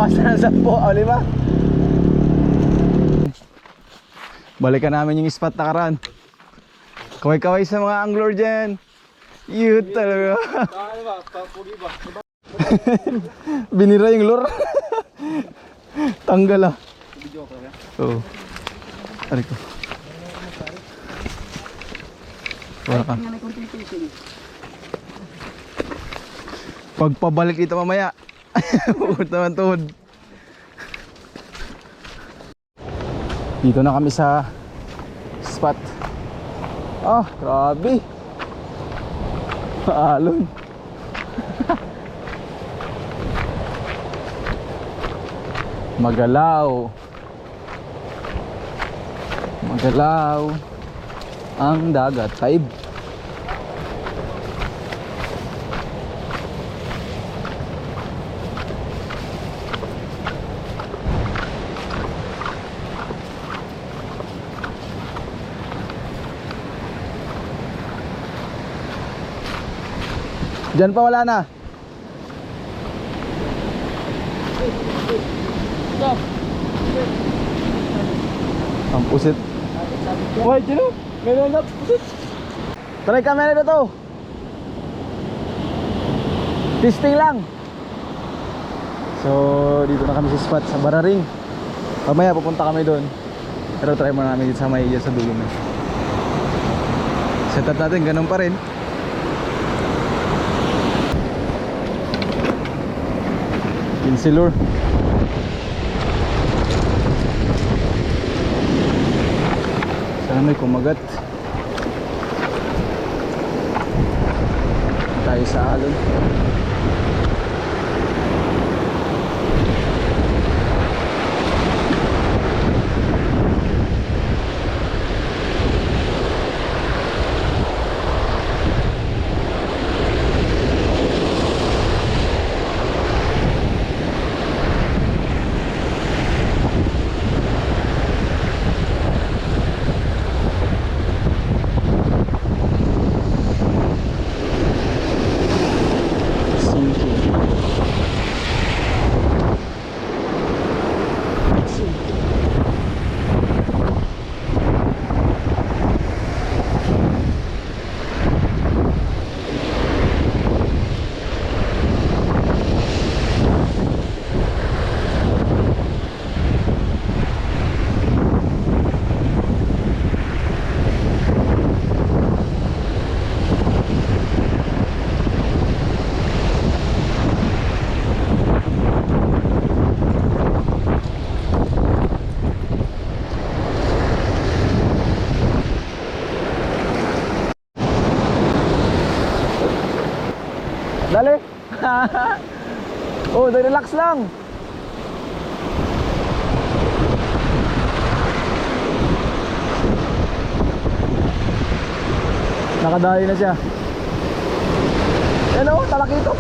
nabawasan ng 10 o 5. Balikan namin yung spot na karan. Kaway-kaway sa mga angler dyan. Yun talaga. Binira yung lure. Tanggal ah. Oo. Ari ko. Wala ka. Pagpabalik dito mamaya. Bukod naman tuhod. Dito na kami sa spot. Ah, grabe. Alon. Magalaw. Magalaw ang dagat, taib. Diyan pa wala na. Ang pusit. Why, Jino? Meron na pusit. Try camera na to. Testing lang. So, dito na kami sa spot sa Bararing. Mamaya pupunta kami doon. Pero try muna namin dito sa may sa dulo na. Set up natin, ganun pa rin. Pinsilor. Sana may kumagat. Tayo sa alon. Dali. Oh, relax lang. Nakadali na siya. Hello, talakito.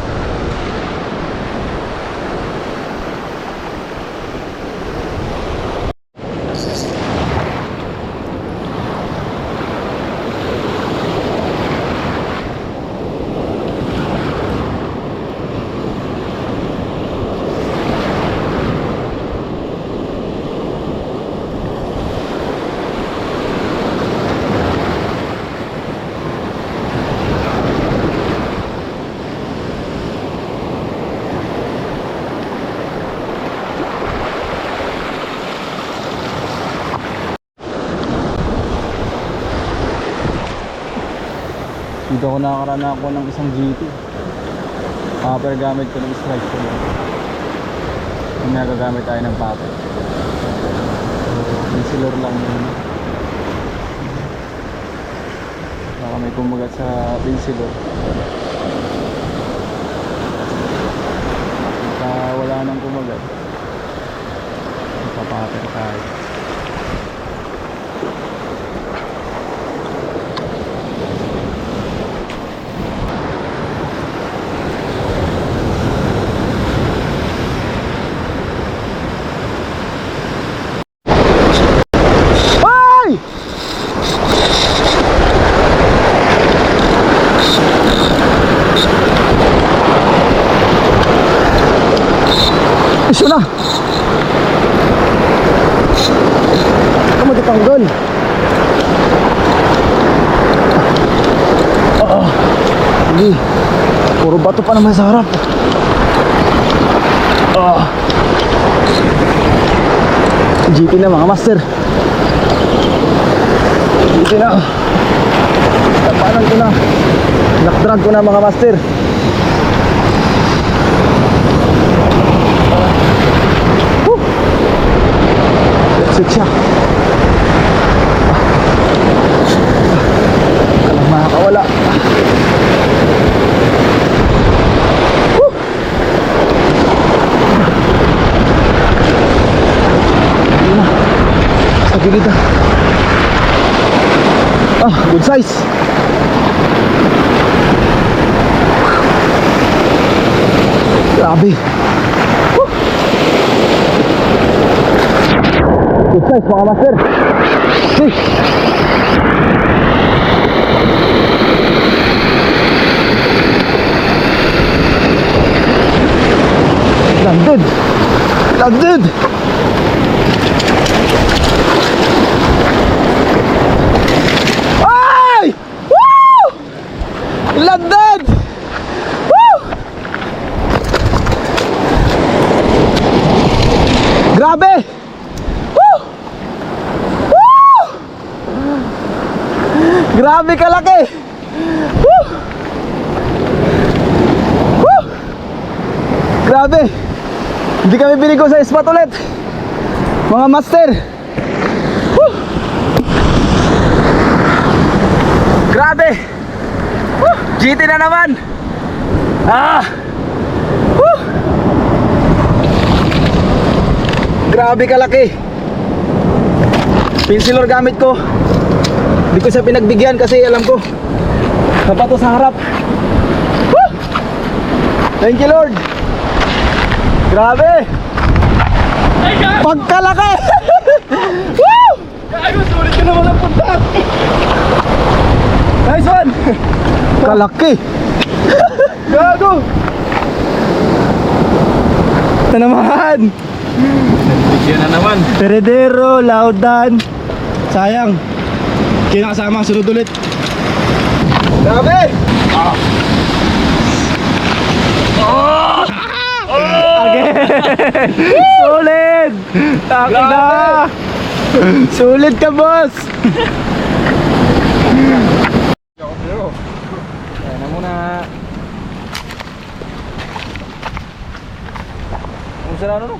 Dito ako nakakarana ako ng isang GT. Pero gamit ko ng strike ko lang. Kung nagagamit tayo ng paper. So, concealer lang yun. Baka may kumagat sa pencilor. Baka wala nang kumagat. Ipapaper tayo. Isa na. Kamu ditanggal. Hindi. Puro bato pa naman sa harap. GT na mga master. GT na. Tapanan ko na. Nakdrag ko na mga master. Let's siya. Kalang makakawala. Sa gilid na. Good size. Grabe. Good size mga master. Okay. Landed. Landed. Ay! Woo! Landed. Woo! Grabe. Woo! Woo! Grabe kalaki. Woo! Woo! Grabe. Hindi kami binigo sa spot ulit. Mga master. Woo! Grabe. Woo! GT na naman. Woo! Grabe kalaki. Pinsilor gamit ko. Hindi ko siya pinagbigyan kasi alam ko napato sa harap. Woo! Thank you Lord. Grabe. Pagkalaki. Woo! Gago, sulit ka naman ang punta. Nice one. Kalaki. Gago. Ito naman. Bigyan na naman. Heredero, Laudan. Sayang. Kinakasama, sunod ulit. Grabe. Again. Sulit. Taki na. Sulit ka boss. Ayan na muna. Kung sila ano no?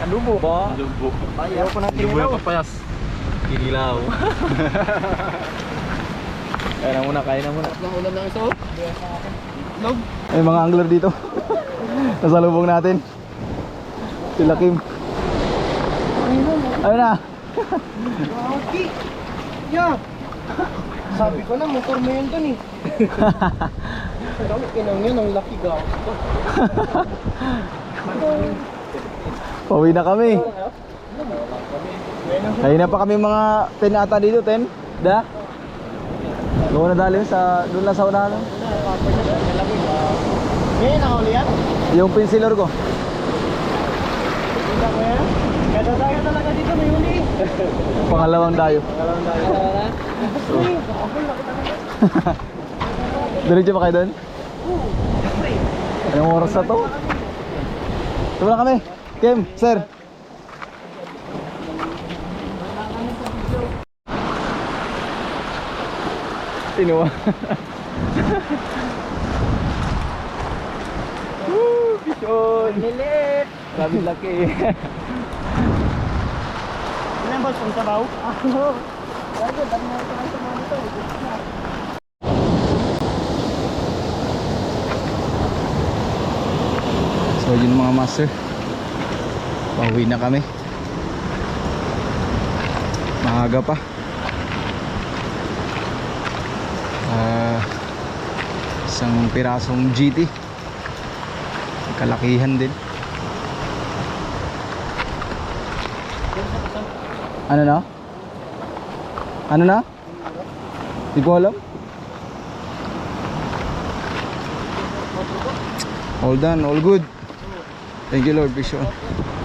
Alubo ba? Alubo. Ayaw ko natin ilaw. Papayas. Kinilaw. Kaya na muna, kaya na muna. Ulam ng iso. Log. Ay mga angler dito. Nasa lubong natin. Sila Kim. Ayun na. Okay. Yeah. Sabi ko na motor mo yun dun eh. Pero inang yun, ang laki gaw. Pauwi na kami. Kaya na pa kami mga 10 ata dito, 10. Da? Doon na dali sa, doon lang sa unahan. Ngayon nakahuli yan? Yung pinsilor ko. Kada tayo talaga dito may huli. Pangalawang dayo. Pangalawang dayo. Diretso pa kayo doon? Anong oras na to? Ito na kami. Kim, sir. Tinuwa. Pishon. Lilit. Grabe laki. Ilan boss kung sabaw? Ako. Grabe, dami na ito sa mga ito. So yun mga master, pauwi na kami. Maaga pa. Isang pirasong GT, kalakihan din. Ano na? Ano na? Hindi ko alam. All done, all good. Thank you Lord, Bishop.